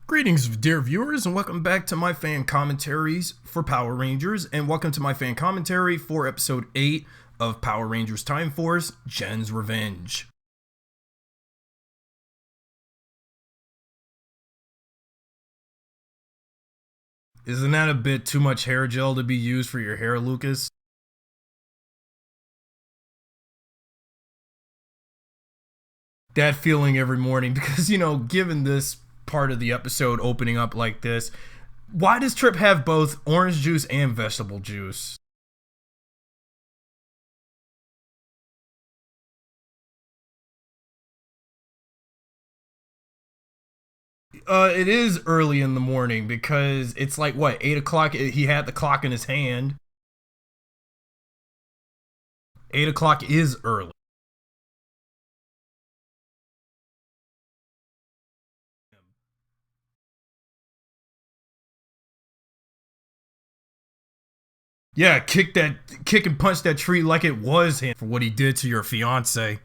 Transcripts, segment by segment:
Greetings, dear viewers, and welcome back to my fan commentaries for Power Rangers, and welcome to my fan commentary for episode 8 of Power Rangers Time Force, Jen's Revenge. Isn't that a bit too much hair gel to be used for your hair, Lucas? That feeling every morning because, given this part of the episode opening up like this, why does Trip have both orange juice and vegetable juice? It is early in the morning because it's like what, 8 o'clock. He had the clock in his hand. 8 o'clock is early. Yeah, kick and punch that tree like it was him for what he did to your fiance.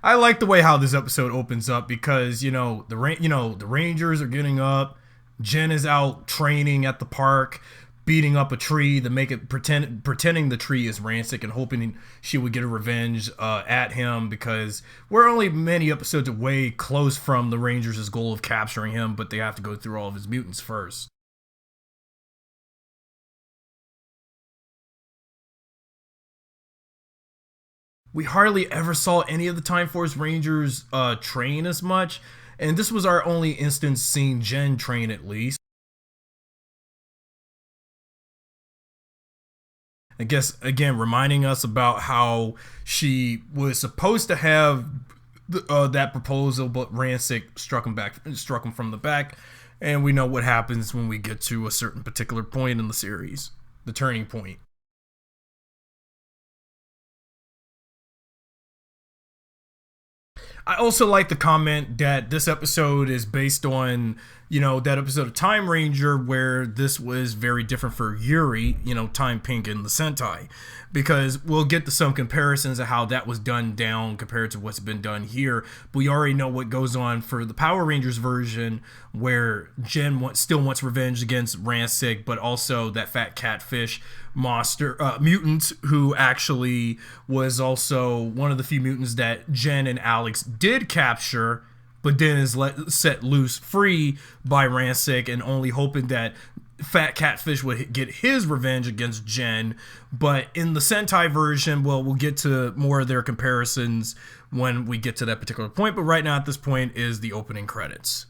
I like the way how this episode opens up because the Rangers are getting up. Jen is out training at the park, beating up a tree to make it pretending the tree is Rancic and hoping she would get a revenge at him because we're only many episodes away, close from the Rangers' goal of capturing him, but they have to go through all of his mutants first. We hardly ever saw any of the Time Force Rangers train as much, and this was our only instance seeing Jen train at least. I guess again reminding us about how she was supposed to have that proposal, but Rancic struck him from the back, and we know what happens when we get to a certain particular point in the series, the turning point. I also like the comment that this episode is based on, that episode of Time Ranger where this was very different for Yuri, Time Pink and the Sentai. Because we'll get to some comparisons of how that was done down compared to what's been done here. But we already know what goes on for the Power Rangers version where Jen still wants revenge against Rancic, but also that fat catfish monster mutant who actually was also one of the few mutants that Jen and Alex did capture, but then is set loose free by Rancic and only hoping that Fat Catfish would get his revenge against Jen. But in the Sentai version, well, we'll get to more of their comparisons when we get to that particular point. But right now at this point is the opening credits.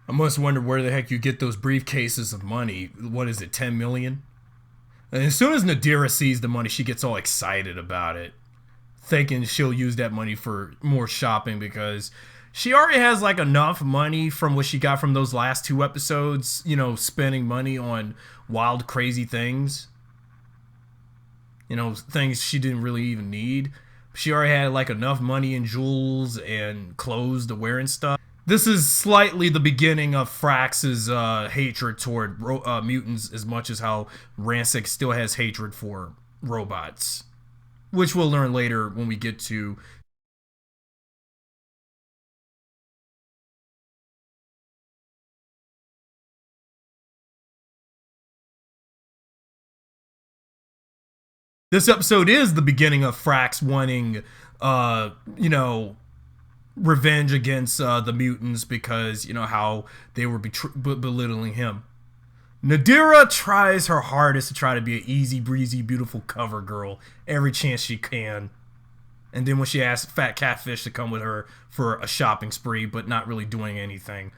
I must wonder where the heck you get those briefcases of money. What is it, 10 million? And as soon as Nadira sees the money, she gets all excited about it, thinking she'll use that money for more shopping because she already has like enough money from what she got from those last two episodes, spending money on wild, crazy things, things she didn't really even need. She already had like enough money in jewels and clothes to wear and stuff. This is slightly the beginning of Frax's hatred toward mutants as much as how Rancic still has hatred for robots, which we'll learn later when we get to. This episode is the beginning of Frax wanting, uh, you know, revenge against the mutants because how they were belittling him. Nadira tries her hardest to try to be an easy breezy, beautiful cover girl every chance she can. And then when she asks Fat Catfish to come with her for a shopping spree, but not really doing anything.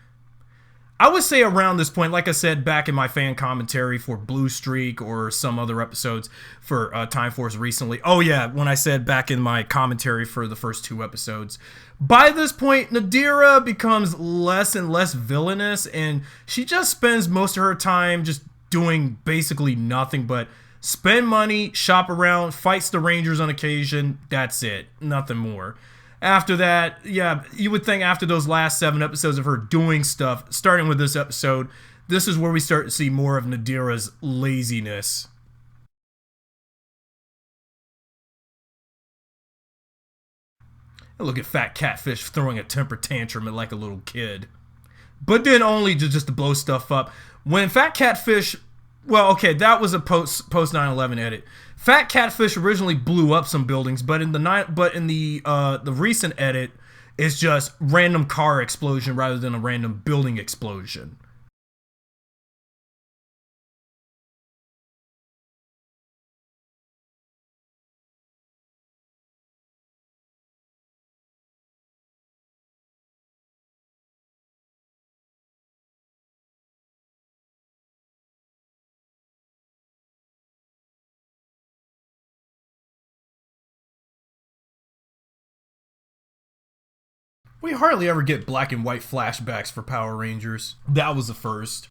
I would say around this point, like I said back in my fan commentary for Blue Streak or some other episodes for Time Force recently. Oh yeah, when I said back in my commentary for the first 2 episodes. By this point, Nadira becomes less and less villainous, and she just spends most of her time just doing basically nothing but spend money, shop around, fights the Rangers on occasion. That's it. Nothing more. After that, yeah, you would think after those last 7 episodes of her doing stuff, starting with this episode, this is where we start to see more of Nadira's laziness. And look at Fat Catfish throwing a temper tantrum like a little kid. But then only just to blow stuff up. When Fat Catfish, well, okay, that was a post 9/11 edit. Fat Catfish originally blew up some buildings, but in the recent edit, it's just random car explosion rather than a random building explosion. We hardly ever get black and white flashbacks for Power Rangers. That was the first.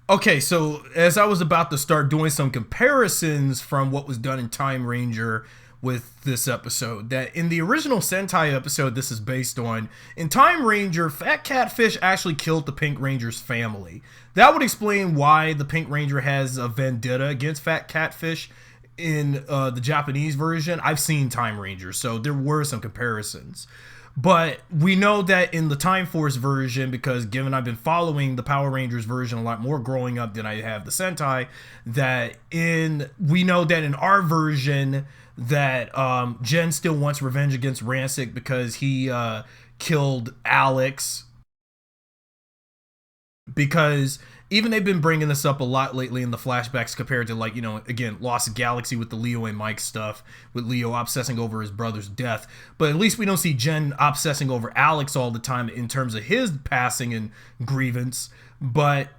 Okay, so as I was about to start doing some comparisons from what was done in Time Ranger with this episode, that in the original Sentai episode this is based on, in Time Ranger, Fat Catfish actually killed the Pink Ranger's family. That would explain why the Pink Ranger has a vendetta against Fat Catfish in the Japanese version. I've seen Time Ranger, so there were some comparisons. But we know that in the Time Force version, because given I've been following the Power Rangers version a lot more growing up than I have the Sentai, we know that in our version that Jen still wants revenge against Rancic because he killed Alex. Because even they've been bringing this up a lot lately in the flashbacks compared to, like, again, Lost Galaxy with the Leo and Mike stuff, with Leo obsessing over his brother's death. But at least we don't see Jen obsessing over Alex all the time in terms of his passing and grievance. But,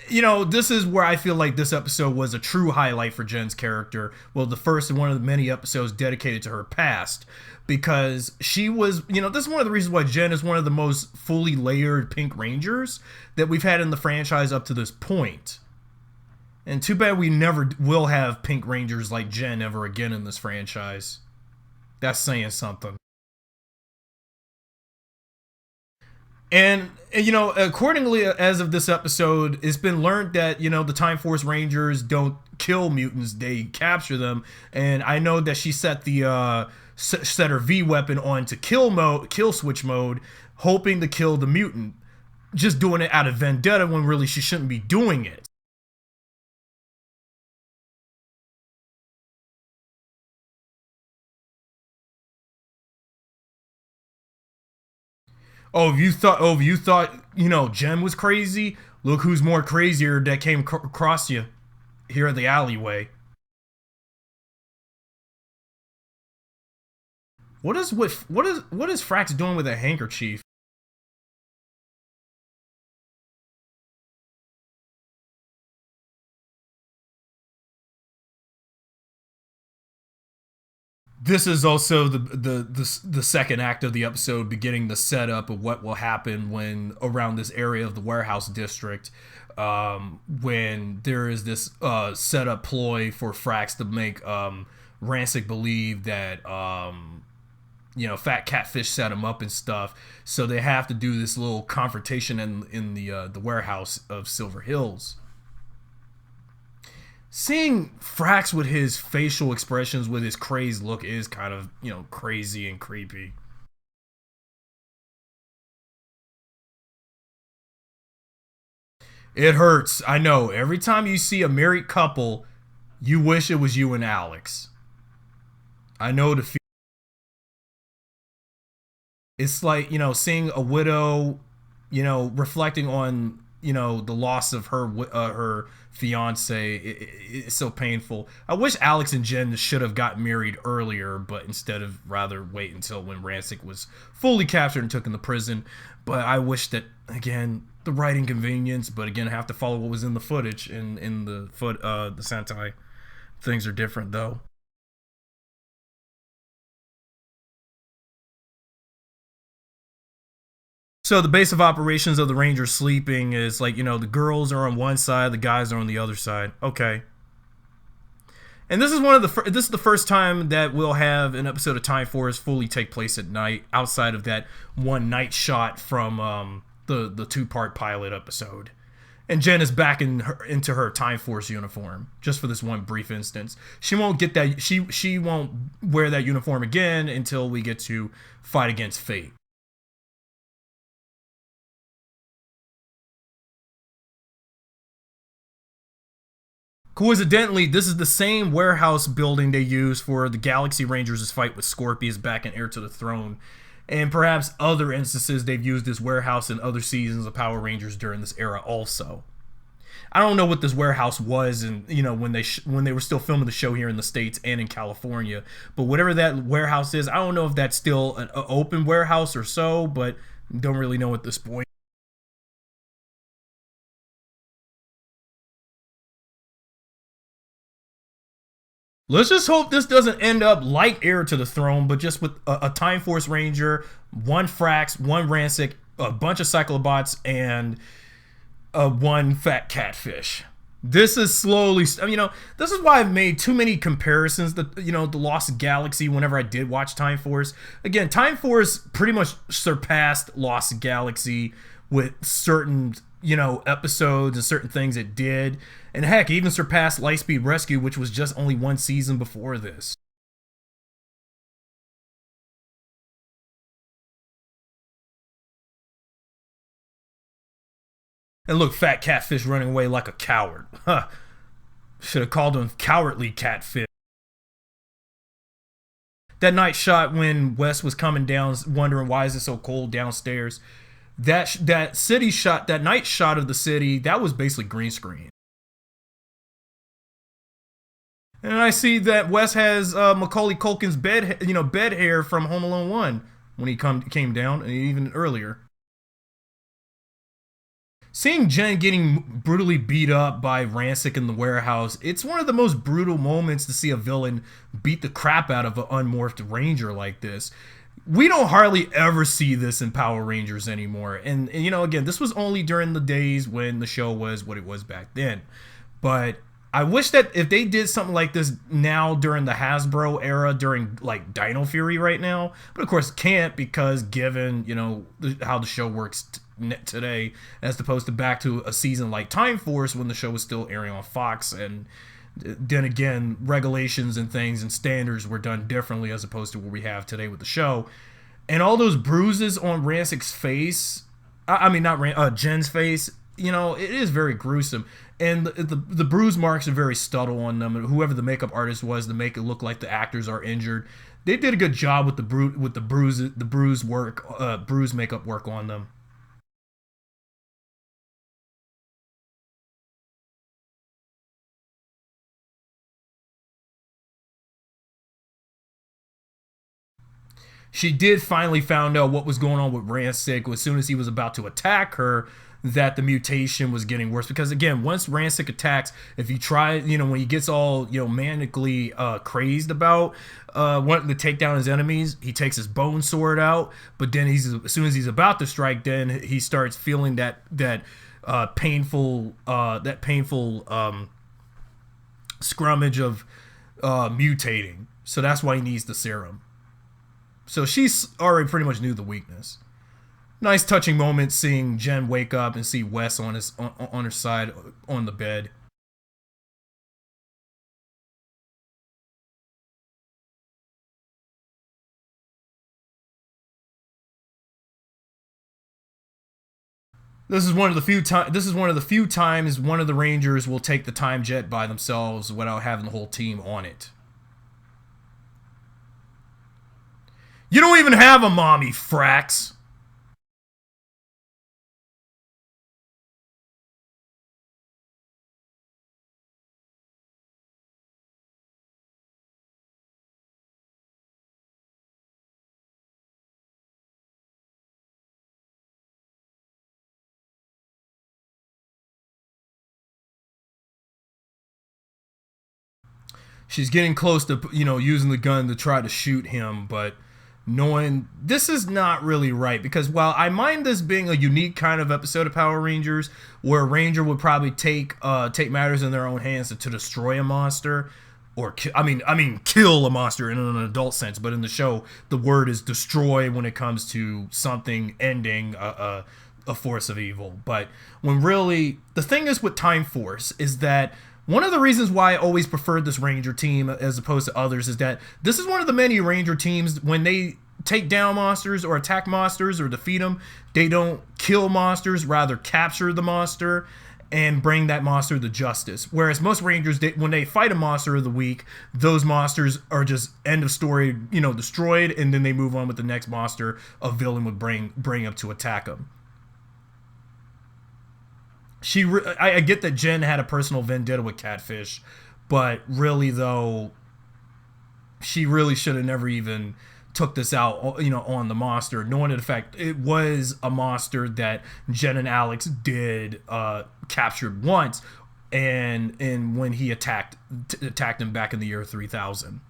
this is where I feel like this episode was a true highlight for Jen's character. Well, the first and one of the many episodes dedicated to her past. Because she was, this is one of the reasons why Jen is one of the most fully layered Pink Rangers that we've had in the franchise up to this point. And too bad we never will have Pink Rangers like Jen ever again in this franchise. That's saying something. And accordingly, as of this episode, it's been learned that, the Time Force Rangers don't kill mutants, they capture them. And I know that she set her V weapon on to kill switch mode, hoping to kill the mutant. Just doing it out of vendetta when really she shouldn't be doing it. If you thought, Jen was crazy, look who's more crazier that came across you here in the alleyway. What is Frax doing with a handkerchief? This is also the second act of the episode, beginning the setup of what will happen when around this area of the warehouse district, when there is this setup ploy for Frax to make Rancic believe that Fat Catfish set him up and stuff. So they have to do this little confrontation in the warehouse of Silver Hills. Seeing Frax with his facial expressions, with his crazed look, is kind of, crazy and creepy. It hurts. I know. Every time you see a married couple, you wish it was you and Alex. I know the feeling. It's like, seeing a widow, reflecting on the loss of her fiance, it's so painful. I wish Alex and Jen should have got married earlier, but instead of rather wait until when Rancic was fully captured and took in the prison. But I wish that, again, the writing convenience, but again, I have to follow what was in the footage. In the Sentai, things are different though. So the base of operations of the Rangers sleeping is like, the girls are on one side, the guys are on the other side. Okay. And this is this is the first time that we'll have an episode of Time Force fully take place at night, outside of that one night shot from the two-part pilot episode. And Jen is back into her Time Force uniform just for this one brief instance. She won't get that. She won't wear that uniform again until we get to fight against Fate. Coincidentally, this is the same warehouse building they use for the Galaxy Rangers' fight with Scorpius back in Heir to the Throne. And perhaps other instances they've used this warehouse in other seasons of Power Rangers during this era also. I don't know what this warehouse was, and when they were still filming the show here in the States and in California. But whatever that warehouse is, I don't know if that's still an open warehouse or so, but don't really know at this point. Let's just hope this doesn't end up like Heir to the Throne, but just with a Time Force Ranger, one Frax, one Rancic, a bunch of Cyclobots, and one fat catfish. This is slowly, this is why I've made too many comparisons to, the Lost Galaxy whenever I did watch Time Force. Again, Time Force pretty much surpassed Lost Galaxy with certain, episodes and certain things it did. And heck, even surpassed Lightspeed Rescue, which was just only one season before this. And look, fat catfish running away like a coward. Huh. Should have called him cowardly catfish. That night shot when Wes was coming down, wondering why is it so cold downstairs. That city shot, that night shot of the city, that was basically green screen. And I see that Wes has Macaulay Culkin's bed hair from Home Alone 1 when he came down, and even earlier. Seeing Jen getting brutally beat up by Rancic in the warehouse, it's one of the most brutal moments to see a villain beat the crap out of an unmorphed Ranger like this. We don't hardly ever see this in Power Rangers anymore. And again, this was only during the days when the show was what it was back then. But I wish that if they did something like this now during the Hasbro era, during like Dino Fury right now, but of course can't because given, how the show works today, as opposed to back to a season like Time Force when the show was still airing on Fox, and then again regulations and things and standards were done differently as opposed to what we have today with the show. And all those bruises on Rancic's face, not Jen's face, it is very gruesome. And the bruise marks are very subtle on them. And whoever the makeup artist was to make it look like the actors are injured, they did a good job with the bruise makeup work on them. She did finally found out what was going on with Rancic as soon as he was about to attack her, that the mutation was getting worse. Because again, once Rancic attacks, if you try, when he gets all, manically crazed about wanting to take down his enemies, he takes his bone sword out. But then as soon as he's about to strike, then he starts feeling that painful scrummage of mutating. So that's why he needs the serum. So she's already pretty much knew the weakness. Nice touching moment seeing Jen wake up and see Wes on her side on the bed. This is one of the few times one of the Rangers will take the time jet by themselves without having the whole team on it. You don't even have a mommy, Frax. she's getting close to, using the gun to try to shoot him, but knowing this is not really right, because while I mind this being a unique kind of episode of Power Rangers where a ranger would probably take matters in their own hands to destroy a monster, or kill a monster in an adult sense, but in the show the word is destroy when it comes to something ending a force of evil. But when really the thing is with Time Force is that one of the reasons why I always preferred this Ranger team as opposed to others is that this is one of the many Ranger teams when they take down monsters or attack monsters or defeat them, they don't kill monsters, rather capture the monster and bring that monster to justice. Whereas most Rangers, when they fight a monster of the week, those monsters are just end of story, destroyed, and then they move on with the next monster a villain would bring up to attack them. I get that Jen had a personal vendetta with Catfish, but really though, she really should have never even took this out, on the monster, knowing the fact it was a monster that Jen and Alex did captured once, and when he attacked him back in the year 3000.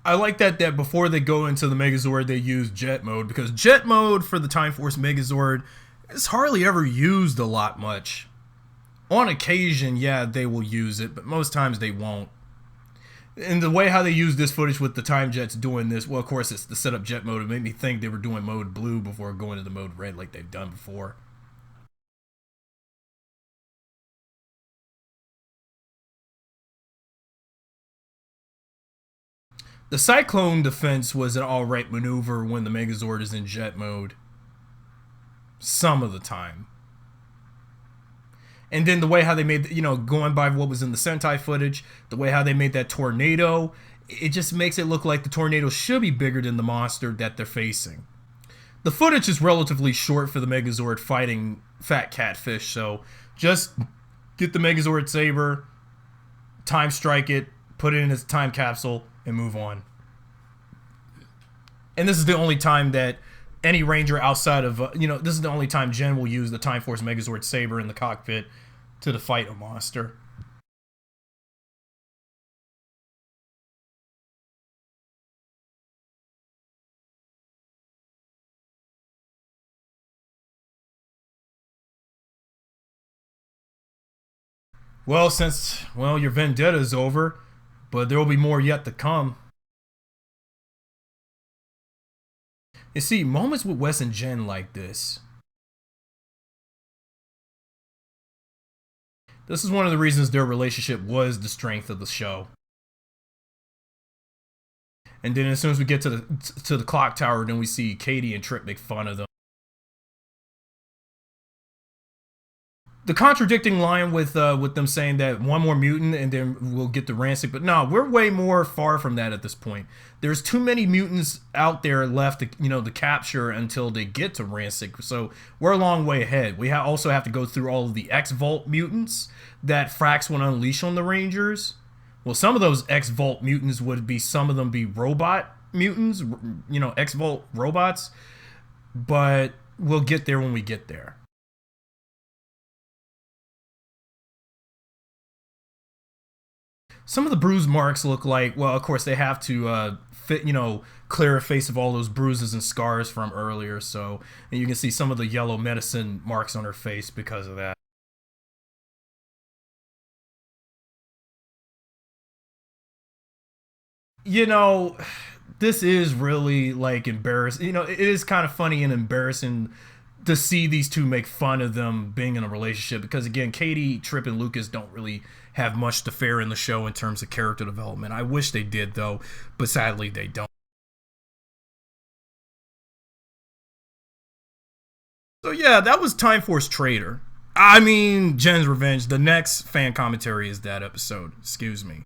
I like that before they go into the Megazord, they use Jet Mode, because Jet Mode for the Time Force Megazord is hardly ever used a lot much. On occasion, yeah, they will use it, but most times they won't. And the way how they use this footage with the Time Jets doing this, well, of course, it's the setup Jet Mode. It made me think they were doing Mode Blue before going to the Mode Red like they've done before. The Cyclone defense was an alright maneuver when the Megazord is in jet mode. Some of the time. And then the way how they made, going by what was in the Sentai footage, the way how they made that tornado, it just makes it look like the tornado should be bigger than the monster that they're facing. The footage is relatively short for the Megazord fighting Fat Catfish, so just get the Megazord Saber, time strike it, put it in its time capsule, and move on. And this is the only time that any Ranger outside of, this is the only time Jen will use the Time Force Megazord Saber in the cockpit to fight a monster. Well, your vendetta is over, but there will be more yet to come. You see, moments with Wes and Jen like this. This is one of the reasons their relationship was the strength of the show. And then as soon as we get to the clock tower, then we see Katie and Trip make fun of them. The contradicting line with them saying that one more mutant and then we'll get the Rancic, but no, we're way more far from that at this point. There's too many mutants out there left to, to capture until they get to Rancic, so we're a long way ahead. We also have to go through all of the X-Volt mutants that Frax will unleash on the Rangers. Well, some of those X-Volt mutants some of them be robot mutants, X-Volt robots, but we'll get there when we get there. Some of the bruise marks look like, well, of course they have to clear her face of all those bruises and scars from earlier. So, and you can see some of the yellow medicine marks on her face because of that. This is really like embarrassing. It is kind of funny and embarrassing to see these two make fun of them being in a relationship, because again, Katie, Trip, and Lucas don't really have much to fare in the show in terms of character development. I wish they did though, but sadly they don't. So yeah, that was Time Force Trader. I mean, Jen's Revenge. The next fan commentary is that episode. Excuse me.